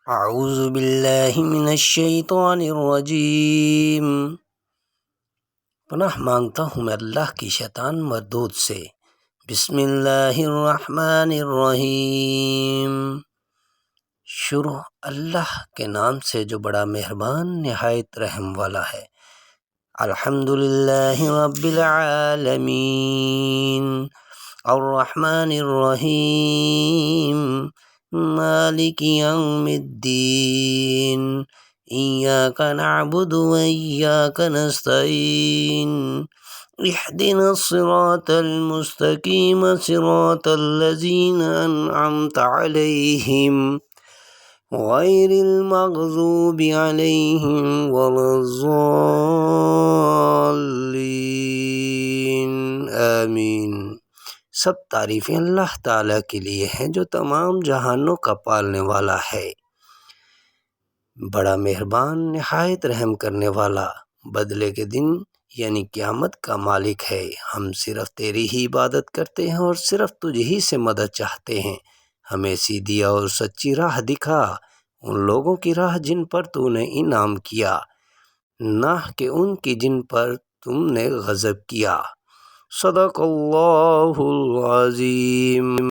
اعوذ باللہ من الشیطان الرجیم۔ پناہ مانگتا ہوں میں اللہ کی شیطان مردود سے۔ بسم اللہ الرحمن الرحیم۔ شروع اللہ کے نام سے جو بڑا مہربان نہایت رحم والا ہے۔ الحمدللہ رب العالمین الرحمن الرحیم مالک یوم الدین ایاک نعبد و ایاک نستعین اهدنا الصراط المستقیم صراط الذین انعمت علیہم غیر المغضوب علیہم ولا الضالین آمین۔ سب تعریفیں اللہ تعالیٰ کے لیے ہیں جو تمام جہانوں کا پالنے والا ہے، بڑا مہربان نہایت رحم کرنے والا، بدلے کے دن یعنی قیامت کا مالک ہے۔ ہم صرف تیری ہی عبادت کرتے ہیں اور صرف تجھ ہی سے مدد چاہتے ہیں۔ ہمیں سیدھی اور سچی راہ دکھا، ان لوگوں کی راہ جن پر تو نے انعام کیا، نہ کہ ان کی جن پر تم نے غضب کیا۔ صدق اللہ العظیم۔